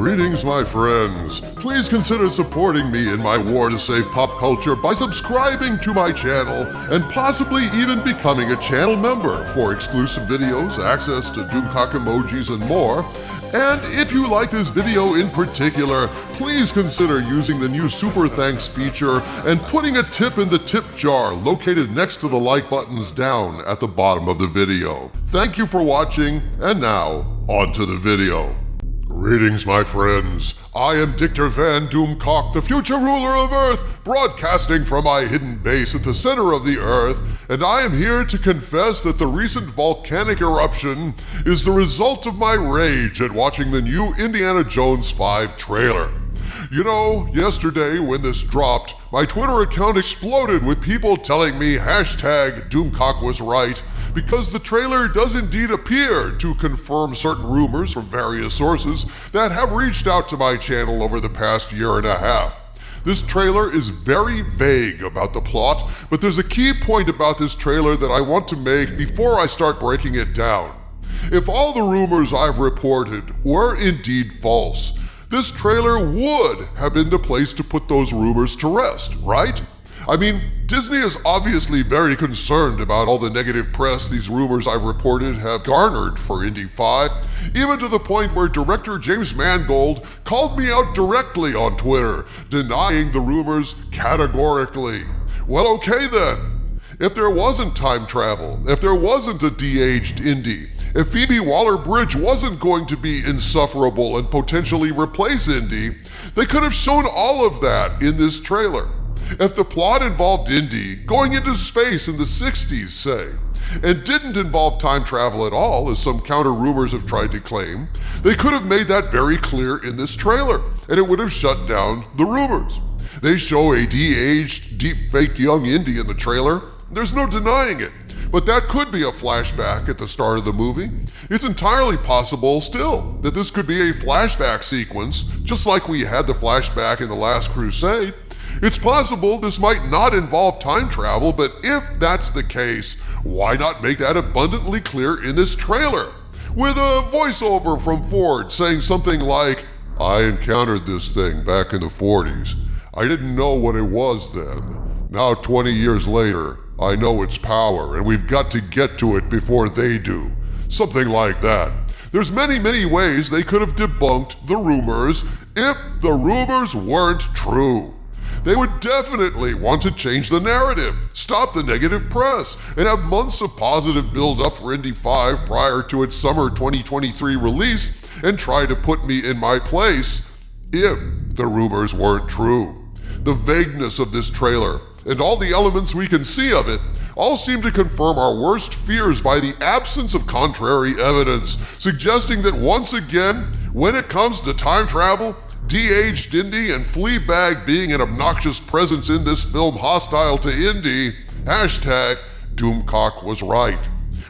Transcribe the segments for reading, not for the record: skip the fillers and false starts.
Greetings, my friends. Please consider supporting me in my war to save pop culture by subscribing to my channel and possibly even becoming a channel member for exclusive videos, access to Doomcock emojis, and more. And if you like this video in particular, please consider using the new Super Thanks feature and putting a tip in the tip jar located next to the like buttons down at the bottom of the video. Thank you for watching, and now, on to the video. Greetings, my friends. I am Dictor Van Doomcock, the future ruler of Earth, broadcasting from my hidden base at the center of the Earth, and I am here to confess that the recent volcanic eruption is the result of my rage at watching the new Indiana Jones 5 trailer. You know, yesterday when this dropped, my Twitter account exploded with people telling me #Doomcock was right, because the trailer does indeed appear to confirm certain rumors from various sources that have reached out to my channel over the past year and a half. This trailer is very vague about the plot, but there's a key point about this trailer that I want to make before I start breaking it down. If all the rumors I've reported were indeed false, this trailer would have been the place to put those rumors to rest, right? I mean, Disney is obviously very concerned about all the negative press these rumors I've reported have garnered for Indy 5, even to the point where director James Mangold called me out directly on Twitter, denying the rumors categorically. Well, okay then. If there wasn't time travel, if there wasn't a de-aged Indy, if Phoebe Waller-Bridge wasn't going to be insufferable and potentially replace Indy, they could have shown all of that in this trailer. If the plot involved Indy going into space in the 60s, say, and didn't involve time travel at all, as some counter rumors have tried to claim, they could have made that very clear in this trailer, and it would have shut down the rumors. They show a de-aged, deep-fake young Indy in the trailer. There's no denying it. But that could be a flashback at the start of the movie. It's entirely possible still that this could be a flashback sequence, just like we had the flashback in The Last Crusade. It's possible this might not involve time travel, but if that's the case, why not make that abundantly clear in this trailer? With a voiceover from Ford saying something like, "I encountered this thing back in the 40s. I didn't know what it was then. Now 20 years later, I know its power, and we've got to get to it before they do." Something like that. There's many ways they could have debunked the rumors if the rumors weren't true. They would definitely want to change the narrative, stop the negative press, and have months of positive build-up for Indy 5 prior to its summer 2023 release, and try to put me in my place if the rumors weren't true. The vagueness of this trailer, and all the elements we can see of it, all seem to confirm our worst fears by the absence of contrary evidence, suggesting that once again, when it comes to time travel, de-aged Indy and Fleabag being an obnoxious presence in this film hostile to Indy, #Doomcock was right.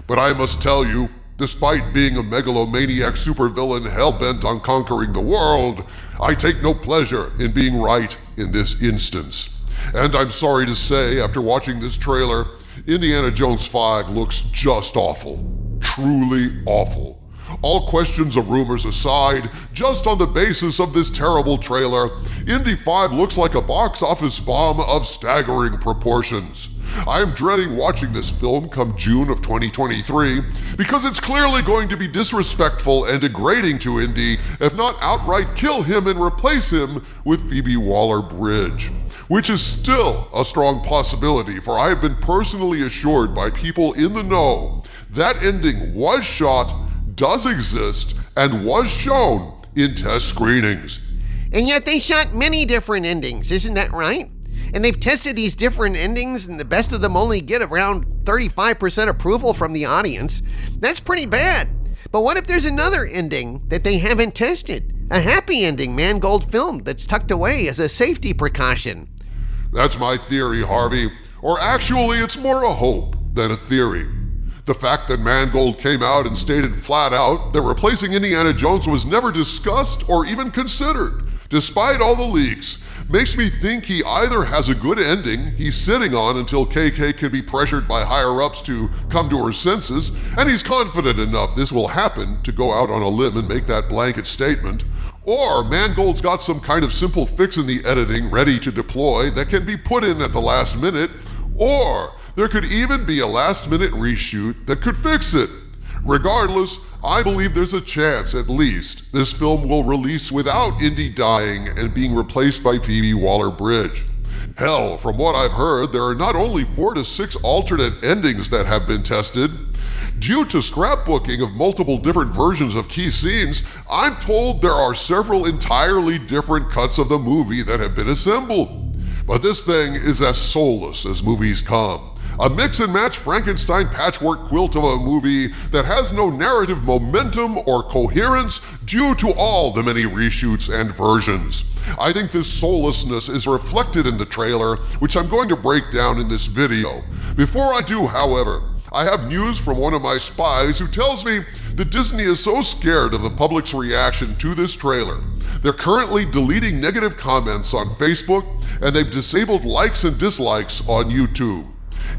But I must tell you, despite being a megalomaniac supervillain hell-bent on conquering the world, I take no pleasure in being right in this instance. And I'm sorry to say, after watching this trailer, Indiana Jones 5 looks just awful. Truly awful. All questions of rumors aside, just on the basis of this terrible trailer, Indy 5 looks like a box office bomb of staggering proportions. I am dreading watching this film come June of 2023 because it's clearly going to be disrespectful and degrading to Indy, if not outright kill him and replace him with Phoebe Waller-Bridge, which is still a strong possibility, for I have been personally assured by people in the know that ending was shot, does exist, and was shown in test screenings. And yet they shot many different endings, isn't that right? And they've tested these different endings, and the best of them only get around 35% approval from the audience. That's pretty bad. But what if there's another ending that they haven't tested? A happy ending Mangold filmed that's tucked away as a safety precaution. That's my theory, Harvey. Or actually, it's more a hope than a theory. The fact that Mangold came out and stated flat out that replacing Indiana Jones was never discussed or even considered, despite all the leaks, makes me think he either has a good ending he's sitting on until KK can be pressured by higher-ups to come to her senses, and he's confident enough this will happen to go out on a limb and make that blanket statement, Or Mangold's got some kind of simple fix in the editing ready to deploy that can be put in at the last minute. Or there could even be a last-minute reshoot that could fix it. Regardless, I believe there's a chance, at least, this film will release without Indy dying and being replaced by Phoebe Waller-Bridge. Hell, from what I've heard, there are not only 4 to 6 alternate endings that have been tested. Due to scrapbooking of multiple different versions of key scenes, I'm told there are several entirely different cuts of the movie that have been assembled. But this thing is as soulless as movies come. A mix-and-match Frankenstein patchwork quilt of a movie that has no narrative momentum or coherence due to all the many reshoots and versions. I think this soullessness is reflected in the trailer, which I'm going to break down in this video. Before I do, however, I have news from one of my spies who tells me that Disney is so scared of the public's reaction to this trailer. They're currently deleting negative comments on Facebook, and they've disabled likes and dislikes on YouTube.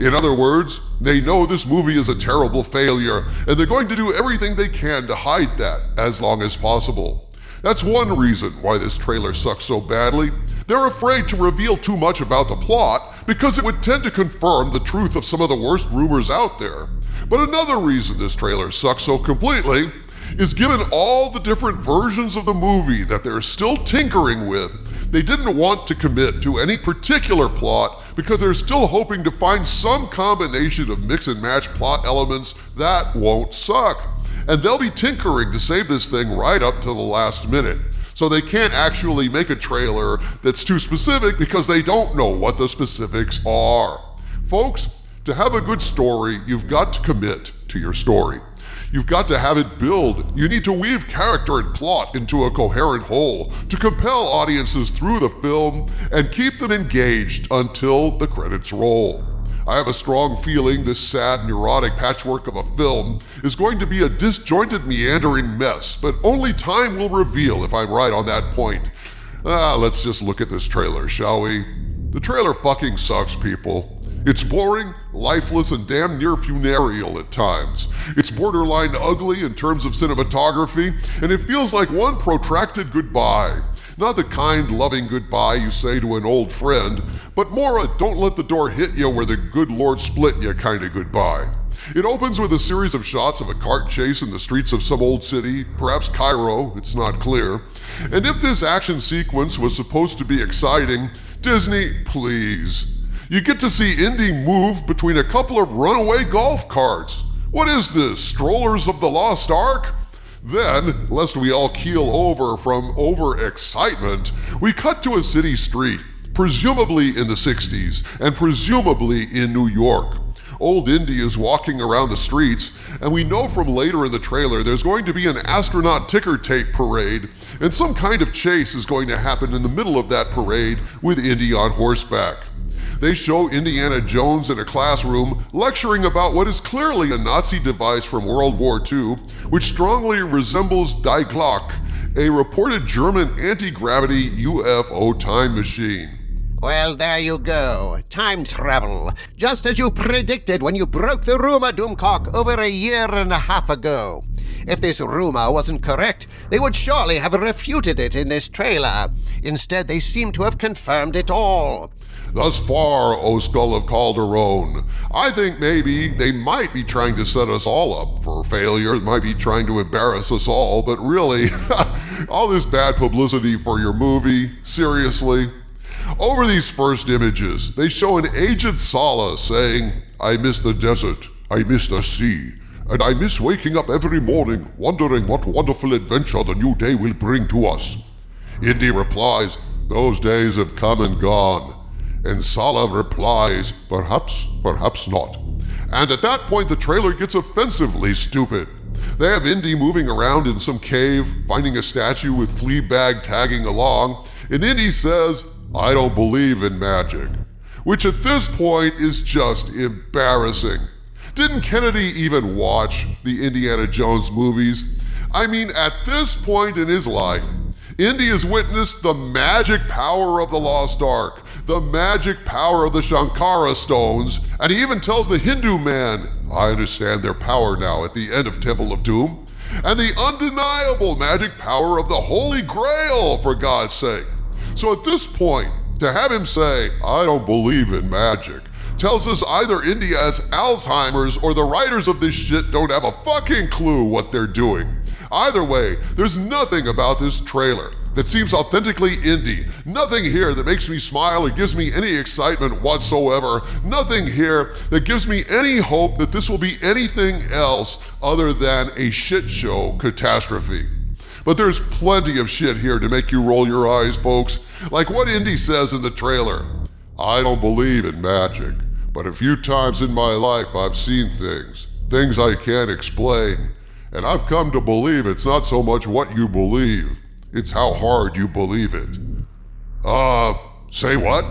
In other words, they know this movie is a terrible failure, and they're going to do everything they can to hide that as long as possible. That's one reason why this trailer sucks so badly. They're afraid to reveal too much about the plot because it would tend to confirm the truth of some of the worst rumors out there. But another reason this trailer sucks so completely is given all the different versions of the movie that they're still tinkering with, they didn't want to commit to any particular plot because they're still hoping to find some combination of mix and match plot elements that won't suck. And they'll be tinkering to save this thing right up to the last minute. So they can't actually make a trailer that's too specific because they don't know what the specifics are. Folks, to have a good story, you've got to commit to your story. You've got to have it build. You need to weave character and plot into a coherent whole to compel audiences through the film and keep them engaged until the credits roll. I have a strong feeling this sad, neurotic patchwork of a film is going to be a disjointed, meandering mess, but only time will reveal if I'm right on that point. Let's just look at this trailer, shall we? The trailer fucking sucks, people. It's boring, lifeless, and damn near funereal at times. It's borderline ugly in terms of cinematography, and it feels like one protracted goodbye. Not the kind, loving goodbye you say to an old friend, but more a don't let the door hit you where the good Lord split you kind of goodbye. It opens with a series of shots of a cart chase in the streets of some old city, perhaps Cairo, it's not clear. And if this action sequence was supposed to be exciting, Disney, please. You get to see Indy move between a couple of runaway golf carts. What is this, Strollers of the Lost Ark? Then, lest we all keel over from overexcitement, we cut to a city street, presumably in the 60s, and presumably in New York. Old Indy is walking around the streets, and we know from later in the trailer there's going to be an astronaut ticker tape parade, and some kind of chase is going to happen in the middle of that parade with Indy on horseback. They show Indiana Jones in a classroom lecturing about what is clearly a Nazi device from World War II, which strongly resembles Die Glocke, a reported German anti-gravity UFO time machine. Well, there you go. Time travel. Just as you predicted when you broke the rumor, Doomcock, over a year and a half ago. If this rumor wasn't correct, they would surely have refuted it in this trailer. Instead, they seem to have confirmed it all. Thus far, O Skull of Calderon, I think maybe they might be trying to set us all up for failure, might be trying to embarrass us all, but really, all this bad publicity for your movie, seriously? Over these first images, they show an aged Sala saying, "I miss the desert, I miss the sea, and I miss waking up every morning wondering what wonderful adventure the new day will bring to us." Indy replies, "Those days have come and gone." And Sala replies, "Perhaps, perhaps not." And at that point, the trailer gets offensively stupid. They have Indy moving around in some cave, finding a statue with Fleabag tagging along, and Indy says, "I don't believe in magic," which at this point is just embarrassing. Didn't Kennedy even watch the Indiana Jones movies? I mean, at this point in his life, Indy has witnessed the magic power of the Lost Ark, the magic power of the Shankara stones, and he even tells the Hindu man, "I understand their power now," at the end of Temple of Doom. and the undeniable magic power of the Holy Grail, for God's sake. So at this point, to have him say, I don't believe in magic, tells us either Indy has Alzheimer's or the writers of this shit don't have a fucking clue what they're doing. Either way, there's nothing about this trailer that seems authentically Indy. Nothing here that makes me smile or gives me any excitement whatsoever. Nothing here that gives me any hope that this will be anything else other than a shit show catastrophe. But there's plenty of shit here to make you roll your eyes, folks. Like what Indy says in the trailer. I don't believe in magic, but a few times in my life I've seen things I can't explain. And I've come to believe it's not so much what you believe, it's how hard you believe it. Say what?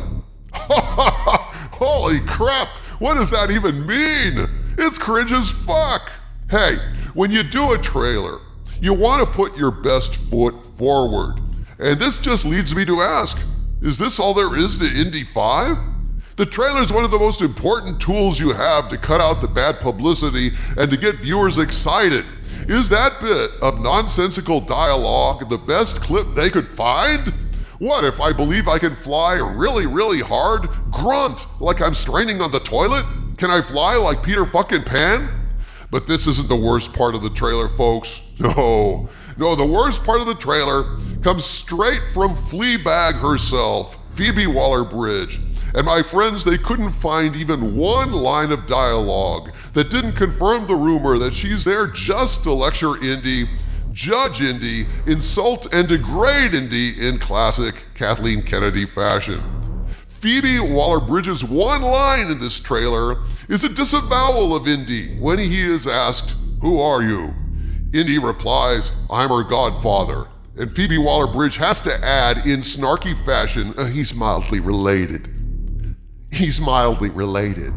Holy crap, what does that even mean? It's cringe as fuck. Hey, when you do a trailer, you want to put your best foot forward. And this just leads me to ask, is this all there is to Indy 5? The trailer is one of the most important tools you have to cut out the bad publicity and to get viewers excited. Is that bit of nonsensical dialogue the best clip they could find? What if I believe I can fly really, really hard? Grunt like I'm straining on the toilet? Can I fly like Peter fucking Pan? But this isn't the worst part of the trailer, folks. No, the worst part of the trailer comes straight from Fleabag herself, Phoebe Waller-Bridge. And my friends, they couldn't find even one line of dialogue that didn't confirm the rumor that she's there just to lecture Indy, judge Indy, insult and degrade Indy in classic Kathleen Kennedy fashion. Phoebe Waller-Bridge's one line in this trailer is a disavowal of Indy when he is asked, "Who are you?" Indy replies, "I'm her godfather." And Phoebe Waller-Bridge has to add in snarky fashion, "He's mildly related." He's mildly related.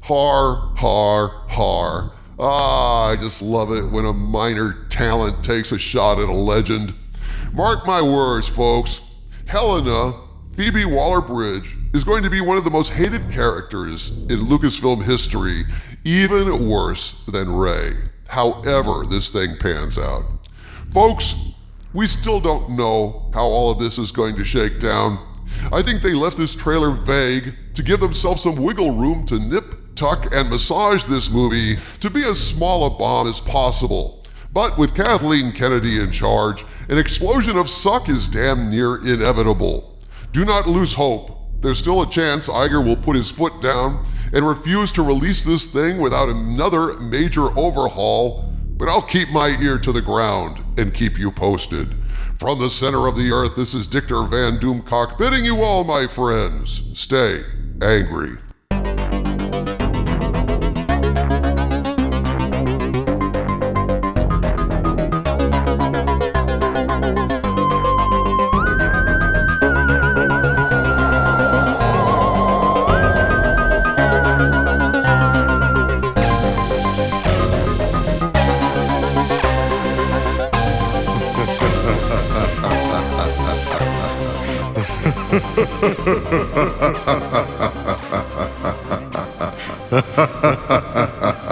Har, har, har. I just love it when a minor talent takes a shot at a legend. Mark my words, folks. Helena, Phoebe Waller-Bridge, is going to be one of the most hated characters in Lucasfilm history, even worse than Rey, however this thing pans out. Folks, we still don't know how all of this is going to shake down. I think they left this trailer vague to give themselves some wiggle room to nip, tuck, and massage this movie to be as small a bomb as possible. But with Kathleen Kennedy in charge, an explosion of suck is damn near inevitable. Do not lose hope. There's still a chance Iger will put his foot down and refuse to release this thing without another major overhaul, but I'll keep my ear to the ground and keep you posted. From the center of the earth, this is Dictor Van Doomcock bidding you all, my friends, stay angry. Ha ha ha ha ha ha ha ha ha ha ha.